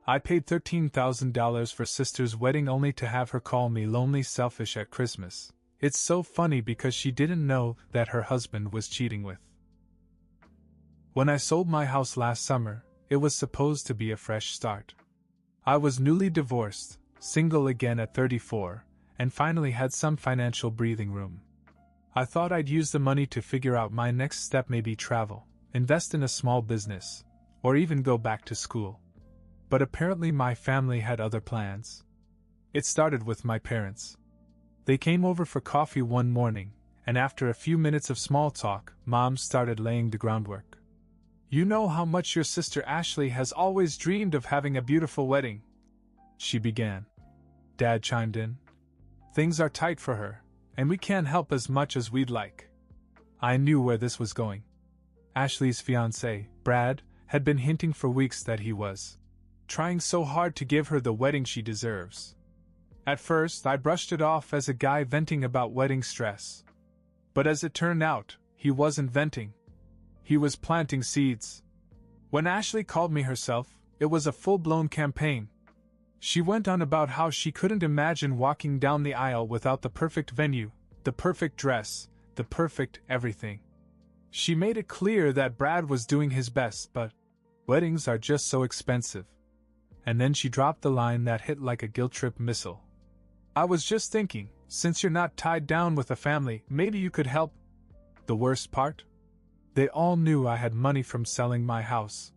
I paid $13,000 for sister's wedding only to have her call me lonely selfish at Christmas. It's so funny because she didn't know that her husband was cheating with. When I sold my house last summer, it was supposed to be a fresh start. I was newly divorced, single again at 34, and finally had some financial breathing room. I thought I'd use the money to figure out my next step, maybe travel, invest in a small business, or even go back to school. But apparently my family had other plans. It started with my parents. They came over for coffee one morning, and after a few minutes of small talk, Mom started laying the groundwork. "You know how much your sister Ashley has always dreamed of having a beautiful wedding," she began. Dad chimed in. "Things are tight for her, and we can't help as much as we'd like." I knew where this was going. Ashley's fiancé, Brad, had been hinting for weeks that he was trying so hard to give her the wedding she deserves. At first, I brushed it off as a guy venting about wedding stress. But as it turned out, he wasn't venting. He was planting seeds. When Ashley called me herself, it was a full-blown campaign. She went on about how she couldn't imagine walking down the aisle without the perfect venue, the perfect dress, the perfect everything. She made it clear that Brad was doing his best, but weddings are just so expensive. And then she dropped the line that hit like a guilt-trip missile. "I was just thinking, since you're not tied down with a family, maybe you could help." The worst part? They all knew I had money from selling my house.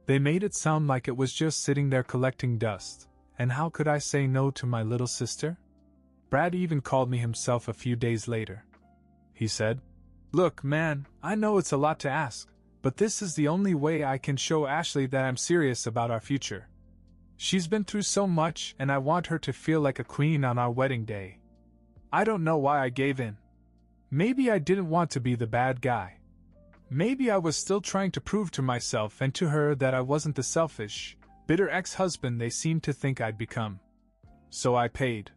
They made it sound like it was just sitting there collecting dust, and how could I say no to my little sister? Brad even called me himself a few days later. He said, "Look, man, I know it's a lot to ask, but this is the only way I can show Ashley that I'm serious about our future. She's been through so much, and I want her to feel like a queen on our wedding day." I don't know why I gave in. Maybe I didn't want to be the bad guy. Maybe I was still trying to prove to myself and to her that I wasn't the selfish, bitter ex-husband they seemed to think I'd become. So I paid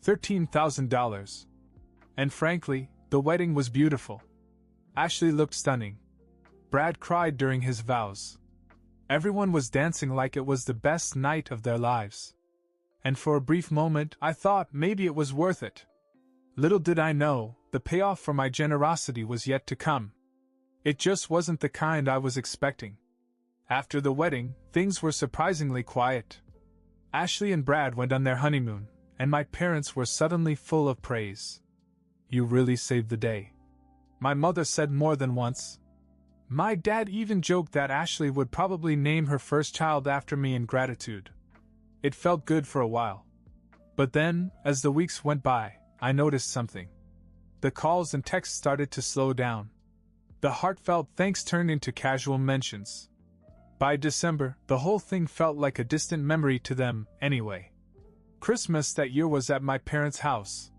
$13,000. And frankly, the wedding was beautiful. Ashley looked stunning. Brad cried during his vows. Everyone was dancing like it was the best night of their lives. And for a brief moment, I thought maybe it was worth it. Little did I know, the payoff for my generosity was yet to come. It just wasn't the kind I was expecting. After the wedding, things were surprisingly quiet. Ashley and Brad went on their honeymoon, and my parents were suddenly full of praise. "You really saved the day," my mother said more than once. My dad even joked that Ashley would probably name her first child after me in gratitude. It felt good for a while. But then, as the weeks went by, I noticed something. The calls and texts started to slow down. The heartfelt thanks turned into casual mentions. By December, the whole thing felt like a distant memory to them, anyway. Christmas that year was at my parents' house.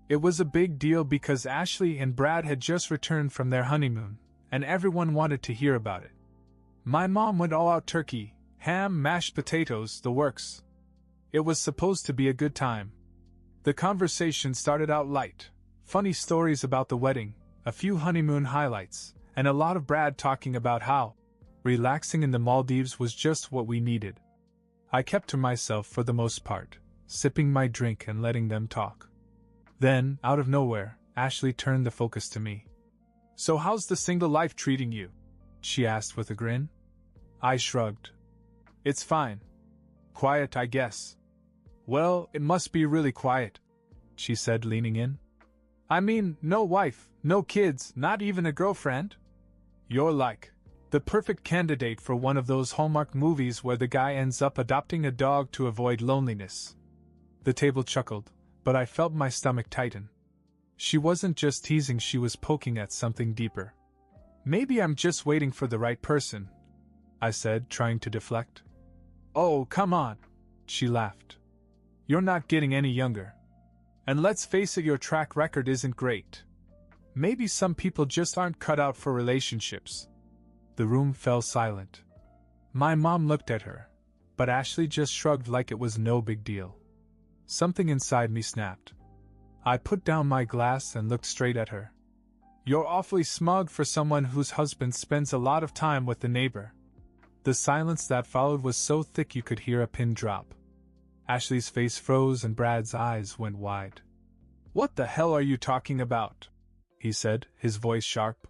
It was a big deal because Ashley and Brad had just returned from their honeymoon, and everyone wanted to hear about it. My mom went all out: turkey, ham, mashed potatoes, the works. It was supposed to be a good time. The conversation started out light, funny stories about the wedding, a few honeymoon highlights, and a lot of Brad talking about how relaxing in the Maldives was just what we needed. I kept to myself for the most part, sipping my drink and letting them talk. Then, out of nowhere, Ashley turned the focus to me. "So how's the single life treating you?" she asked with a grin. I shrugged. "It's fine. Quiet, I guess." "Well, it must be really quiet," she said, leaning in. "I mean, no wife, no kids, not even a girlfriend?" "You're like the perfect candidate for one of those Hallmark movies where the guy ends up adopting a dog to avoid loneliness." The table chuckled, but I felt my stomach tighten. She wasn't just teasing, she was poking at something deeper. "Maybe I'm just waiting for the right person," I said, trying to deflect. "Oh, come on," she laughed. "You're not getting any younger. And let's face it, your track record isn't great. Maybe some people just aren't cut out for relationships." The room fell silent. My mom looked at her, but Ashley just shrugged like it was no big deal. Something inside me snapped. I put down my glass and looked straight at her. "You're awfully smug for someone whose husband spends a lot of time with the neighbor." The silence that followed was so thick you could hear a pin drop. Ashley's face froze and Brad's eyes went wide. "What the hell are you talking about?" he said, his voice sharp.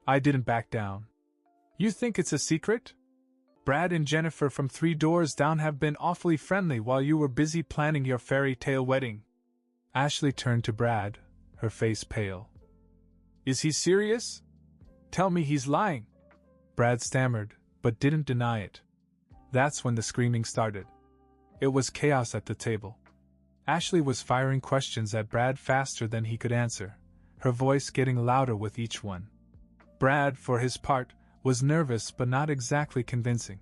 I didn't back down. "You think it's a secret? Brad and Jennifer from 3 doors down have been awfully friendly while you were busy planning your fairy tale wedding." Ashley turned to Brad, her face pale. "Is he serious? Tell me he's lying." Brad stammered, but didn't deny it. That's when the screaming started. It was chaos at the table. Ashley was firing questions at Brad faster than he could answer, her voice getting louder with each one. Brad, for his part, was nervous but not exactly convincing.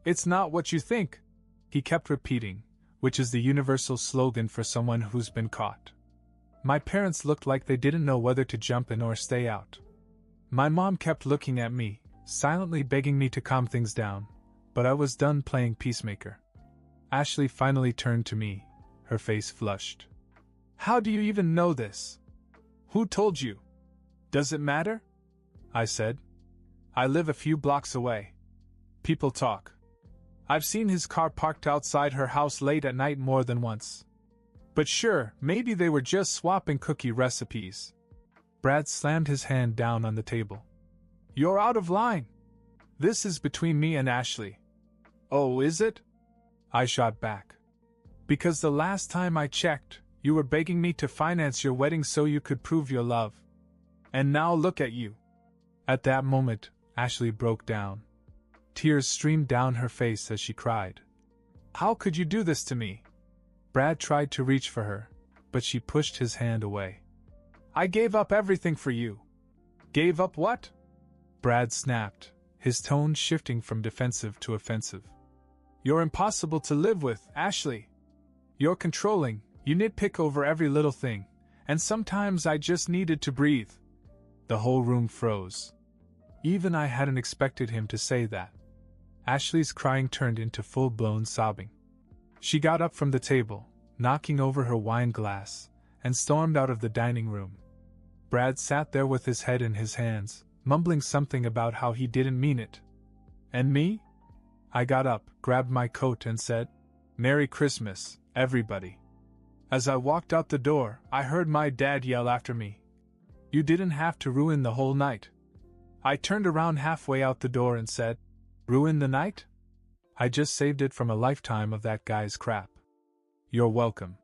"It's not what you think," he kept repeating, which is the universal slogan for someone who's been caught. My parents looked like they didn't know whether to jump in or stay out. My mom kept looking at me, silently begging me to calm things down, but I was done playing peacemaker. Ashley finally turned to me, her face flushed. "How do you even know this? Who told you? Does it matter?" I said. "I live a few blocks away. People talk. I've seen his car parked outside her house late at night more than once. But sure, maybe they were just swapping cookie recipes." Brad slammed his hand down on the table. "You're out of line. This is between me and Ashley." "Oh, is it?" I shot back. "Because the last time I checked, you were begging me to finance your wedding so you could prove your love. And now look at you." At that moment, Ashley broke down. Tears streamed down her face as she cried. "How could you do this to me?" Brad tried to reach for her, but she pushed his hand away. "I gave up everything for you." "Gave up what?" Brad snapped, his tone shifting from defensive to offensive. "You're impossible to live with, Ashley. You're controlling, you nitpick over every little thing, and sometimes I just needed to breathe." The whole room froze. Even I hadn't expected him to say that. Ashley's crying turned into full-blown sobbing. She got up from the table, knocking over her wine glass, and stormed out of the dining room. Brad sat there with his head in his hands, mumbling something about how he didn't mean it. "And me?" I got up, grabbed my coat and said, "Merry Christmas, everybody." As I walked out the door, I heard my dad yell after me, "You didn't have to ruin the whole night." I turned around halfway out the door and said, "Ruin the night? I just saved it from a lifetime of that guy's crap. You're welcome."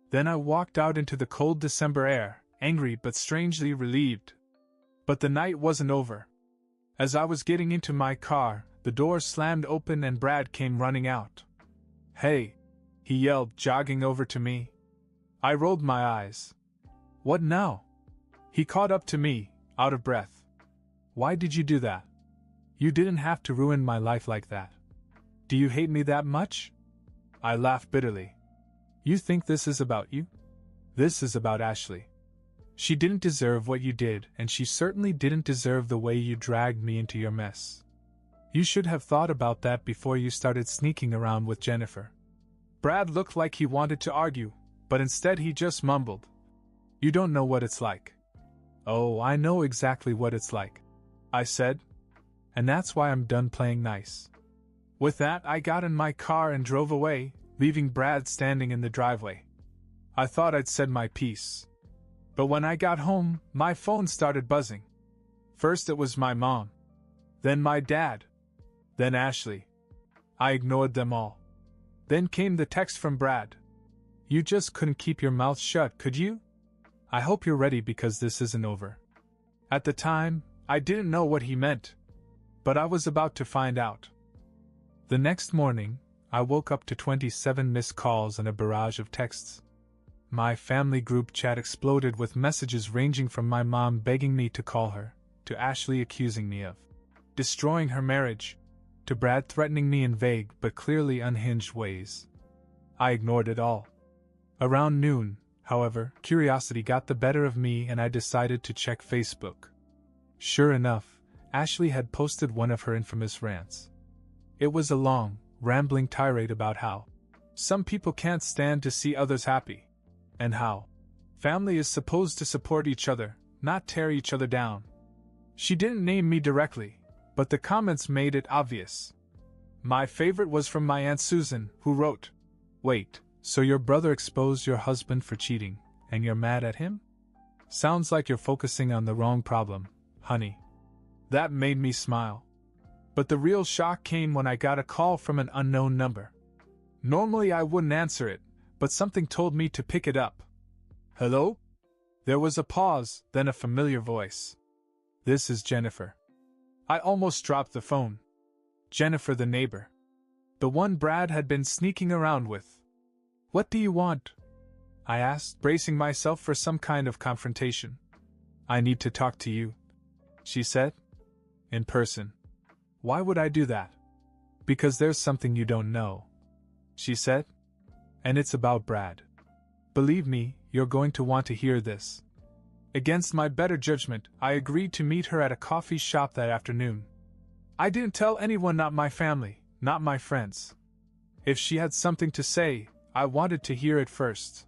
Then I walked out into the cold December air, angry but strangely relieved. But the night wasn't over. As I was getting into my car, the door slammed open and Brad came running out. "Hey!" he yelled, jogging over to me. I rolled my eyes. "What now?" He caught up to me, out of breath. "Why did you do that? You didn't have to ruin my life like that. Do you hate me that much?" I laughed bitterly. "You think this is about you? This is about Ashley. She didn't deserve what you did, and she certainly didn't deserve the way you dragged me into your mess. You should have thought about that before you started sneaking around with Jennifer." Brad looked like he wanted to argue, but instead he just mumbled, "You don't know what it's like." "Oh, I know exactly what it's like," I said. "And that's why I'm done playing nice." With that, I got in my car and drove away, leaving Brad standing in the driveway. I thought I'd said my piece. But when I got home, my phone started buzzing. First it was my mom. Then my dad. Then Ashley. I ignored them all. Then came the text from Brad. "You just couldn't keep your mouth shut, could you? I hope you're ready because this isn't over." At the time, I didn't know what he meant. But I was about to find out. The next morning, I woke up to 27 missed calls and a barrage of texts. My family group chat exploded with messages ranging from my mom begging me to call her, to Ashley accusing me of destroying her marriage, to Brad threatening me in vague but clearly unhinged ways. I ignored it all. Around noon, however, curiosity got the better of me and I decided to check Facebook. Sure enough, Ashley had posted one of her infamous rants. It was a long, rambling tirade about how some people can't stand to see others happy, and how family is supposed to support each other, not tear each other down. She didn't name me directly, but the comments made it obvious. My favorite was from my Aunt Susan, who wrote, "Wait, so your brother exposed your husband for cheating, and you're mad at him? Sounds like you're focusing on the wrong problem, honey." That made me smile. But the real shock came when I got a call from an unknown number. Normally I wouldn't answer it, but something told me to pick it up. "Hello?" There was a pause, then a familiar voice. "This is Jennifer." I almost dropped the phone. Jennifer, the neighbor. The one Brad had been sneaking around with. "What do you want?" I asked, bracing myself for some kind of confrontation. "I need to talk to you," she said. "In person." "Why would I do that?" "Because there's something you don't know," she said. "And it's about Brad. Believe me, you're going to want to hear this." Against my better judgment, I agreed to meet her at a coffee shop that afternoon. I didn't tell anyone, not my family, not my friends. If she had something to say, I wanted to hear it first.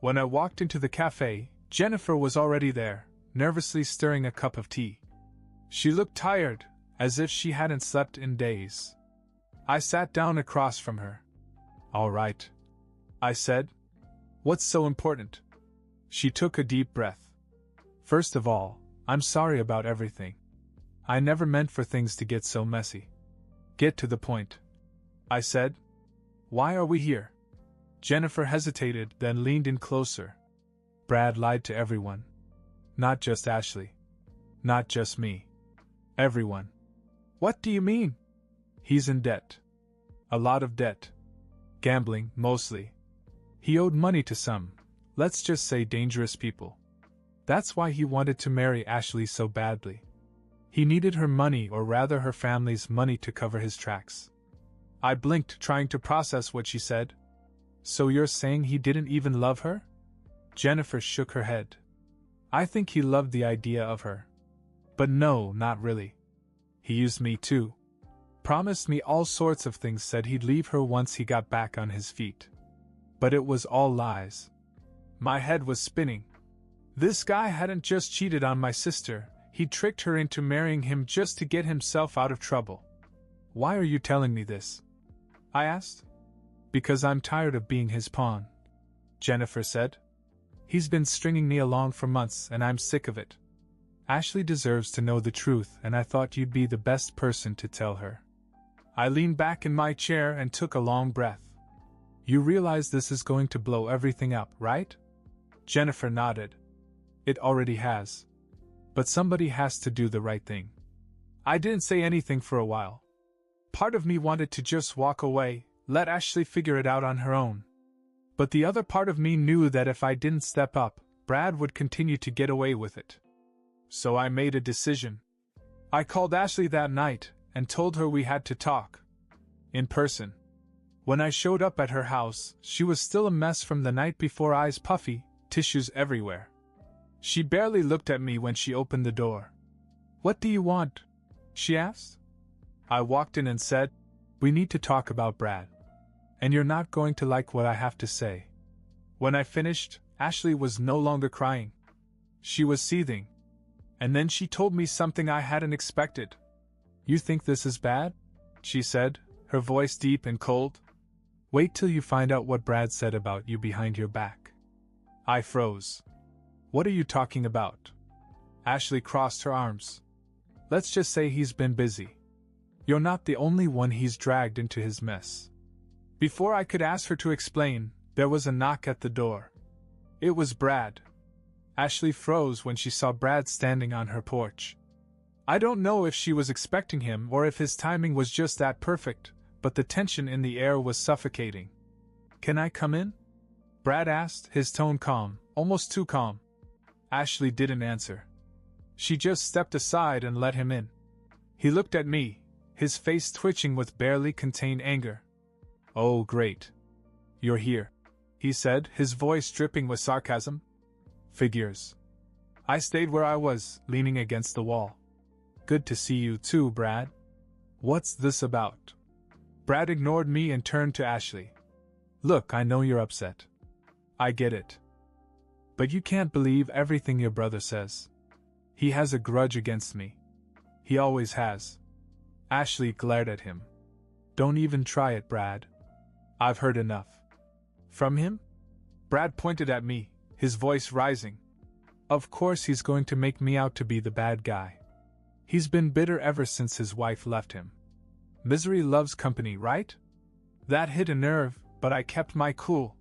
When I walked into the cafe, Jennifer was already there, nervously stirring a cup of tea. She looked tired, as if she hadn't slept in days. I sat down across from her. "All right," I said. "What's so important?" She took a deep breath. "First of all, I'm sorry about everything. I never meant for things to get so messy." "Get to the point," I said. "Why are we here?" Jennifer hesitated, then leaned in closer. "Brad lied to everyone. Not just Ashley. Not just me. Everyone." "What do you mean?" "He's in debt. A lot of debt. Gambling, mostly. He owed money to some, let's just say, dangerous people. That's why he wanted to marry Ashley so badly. He needed her money, or rather her family's money, to cover his tracks." I blinked, trying to process what she said. "So you're saying he didn't even love her?" Jennifer shook her head. "I think he loved the idea of her. But no, not really. He used me too. Promised me all sorts of things, said he'd leave her once he got back on his feet. But it was all lies." My head was spinning. This guy hadn't just cheated on my sister, he'd tricked her into marrying him just to get himself out of trouble. "Why are you telling me this?" I asked. "Because I'm tired of being his pawn," Jennifer said. "He's been stringing me along for months, and I'm sick of it. Ashley deserves to know the truth, and I thought you'd be the best person to tell her." I leaned back in my chair and took a long breath. "You realize this is going to blow everything up, right?" Jennifer nodded. "It already has. But somebody has to do the right thing." I didn't say anything for a while. Part of me wanted to just walk away, let Ashley figure it out on her own. But the other part of me knew that if I didn't step up, Brad would continue to get away with it. So I made a decision. I called Ashley that night and told her we had to talk. In person. When I showed up at her house, she was still a mess from the night before, eyes puffy, tissues everywhere. She barely looked at me when she opened the door. "What do you want?" she asked. I walked in and said, "We need to talk about Brad. And you're not going to like what I have to say." When I finished, Ashley was no longer crying. She was seething. And then she told me something I hadn't expected. "You think this is bad?" she said, her voice deep and cold. "Wait till you find out what Brad said about you behind your back." I froze. "What are you talking about?" Ashley crossed her arms. "Let's just say he's been busy. You're not the only one he's dragged into his mess." Before I could ask her to explain, there was a knock at the door. It was Brad. Ashley froze when she saw Brad standing on her porch. I don't know if she was expecting him or if his timing was just that perfect, but the tension in the air was suffocating. "Can I come in?" Brad asked, his tone calm, almost too calm. Ashley didn't answer. She just stepped aside and let him in. He looked at me, his face twitching with barely contained anger. "Oh, great. You're here," he said, his voice dripping with sarcasm. "Figures." I stayed where I was, leaning against the wall. "Good to see you too, Brad. What's this about?" Brad ignored me and turned to Ashley. "Look, I know you're upset. I get it. But you can't believe everything your brother says. He has a grudge against me. He always has." Ashley glared at him. Don't even try it, Brad. I've heard enough. From him? Brad pointed at me, his voice rising. Of course he's going to make me out to be the bad guy. He's been bitter ever since his wife left him. Misery loves company, right? That hit a nerve, but I kept my cool.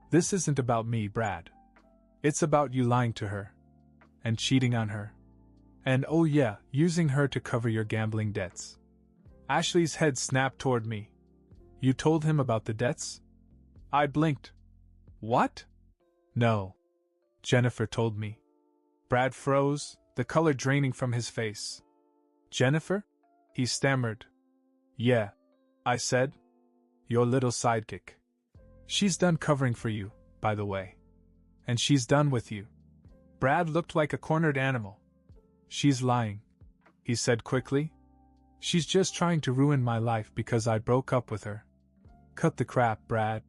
This isn't about me, Brad. It's about you lying to her. And cheating on her. And oh yeah, using her to cover your gambling debts. Ashley's head snapped toward me. You told him about the debts? I blinked. What? No. Jennifer told me. Brad froze, the color draining from his face. Jennifer? He stammered. Yeah, I said. Your little sidekick. She's done covering for you, by the way. And she's done with you. Brad looked like a cornered animal. She's lying, he said quickly. She's just trying to ruin my life because I broke up with her. Cut the crap, Brad.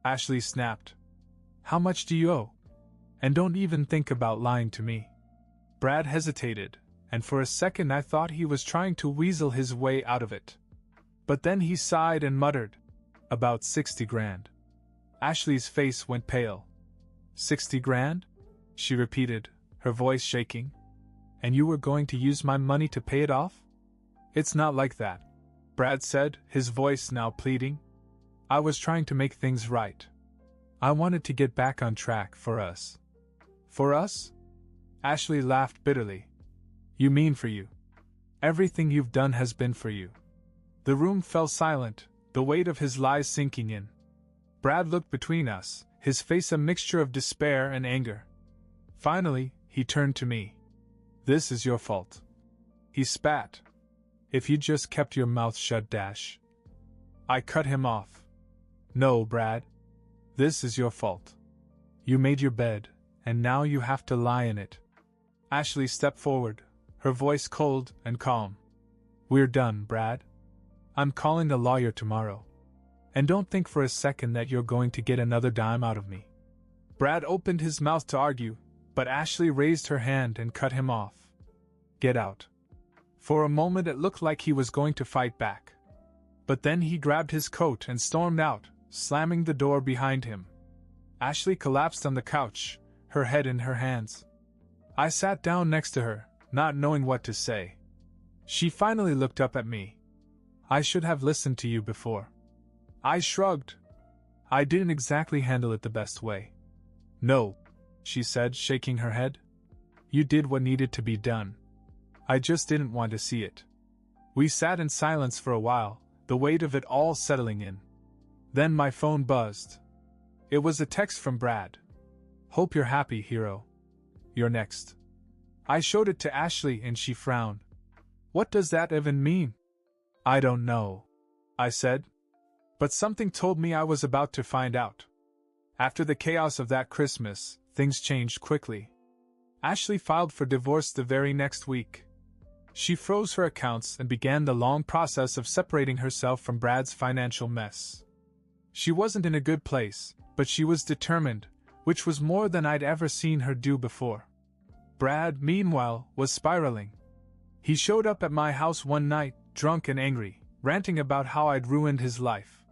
Ashley snapped. How much do you owe? And don't even think about lying to me. Brad hesitated, and for a second I thought he was trying to weasel his way out of it. But then he sighed and muttered, about 60 grand. Ashley's face went pale. 60 grand? She repeated, her voice shaking. And you were going to use my money to pay it off? It's not like that, Brad said, his voice now pleading. I was trying to make things right. I wanted to get back on track for us. For us? Ashley laughed bitterly. You mean for you. Everything you've done has been for you. The room fell silent, the weight of his lies sinking in. Brad looked between us, his face a mixture of despair and anger. Finally, he turned to me. This is your fault. He spat. If you just kept your mouth shut, Dash. I cut him off. No, Brad. This is your fault. You made your bed, and now you have to lie in it. Ashley stepped forward, her voice cold and calm. We're done, Brad. I'm calling a lawyer tomorrow. And don't think for a second that you're going to get another dime out of me. Brad opened his mouth to argue, but Ashley raised her hand and cut him off. Get out. For a moment it looked like he was going to fight back. But then he grabbed his coat and stormed out, slamming the door behind him. Ashley collapsed on the couch, her head in her hands. I sat down next to her, not knowing what to say. She finally looked up at me. I should have listened to you before. I shrugged. I didn't exactly handle it the best way. No, she said, shaking her head. You did what needed to be done. I just didn't want to see it. We sat in silence for a while, the weight of it all settling in. Then my phone buzzed. It was a text from Brad. Hope you're happy, hero. You're next. I showed it to Ashley and she frowned. What does that even mean? I don't know, I said. But something told me I was about to find out. After the chaos of that Christmas, things changed quickly. Ashley filed for divorce the very next week. She froze her accounts and began the long process of separating herself from Brad's financial mess. She wasn't in a good place, but she was determined, which was more than I'd ever seen her do before. Brad, meanwhile, was spiraling. He showed up at my house one night, drunk and angry, ranting about how I'd ruined his life.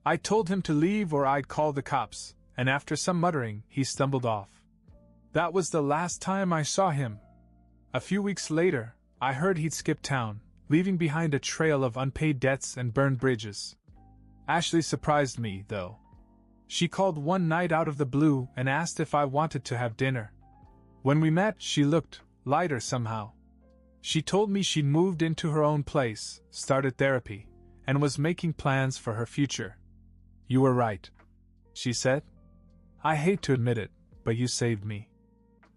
I told him to leave or I'd call the cops, and after some muttering, he stumbled off. That was the last time I saw him. A few weeks later, I heard he'd skipped town, leaving behind a trail of unpaid debts and burned bridges. Ashley surprised me, though. She called one night out of the blue and asked if I wanted to have dinner. When we met, she looked lighter somehow. She told me she'd moved into her own place, started therapy, and was making plans for her future. You were right, she said. I hate to admit it, but you saved me.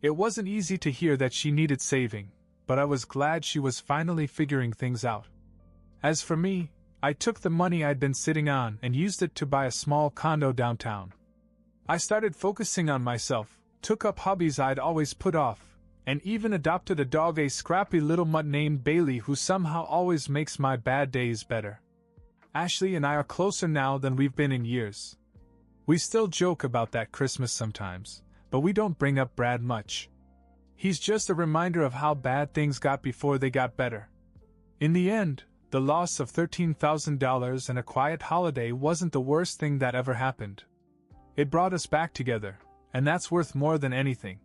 It wasn't easy to hear that she needed saving, but I was glad she was finally figuring things out. As for me, I took the money I'd been sitting on and used it to buy a small condo downtown. I started focusing on myself, took up hobbies I'd always put off, and even adopted a dog, a scrappy little mutt named Bailey who somehow always makes my bad days better. Ashley and I are closer now than we've been in years. We still joke about that Christmas sometimes, but we don't bring up Brad much. He's just a reminder of how bad things got before they got better. In the end, the the loss of $13,000 and a quiet holiday wasn't the worst thing that ever happened. It brought us back together, and that's worth more than anything.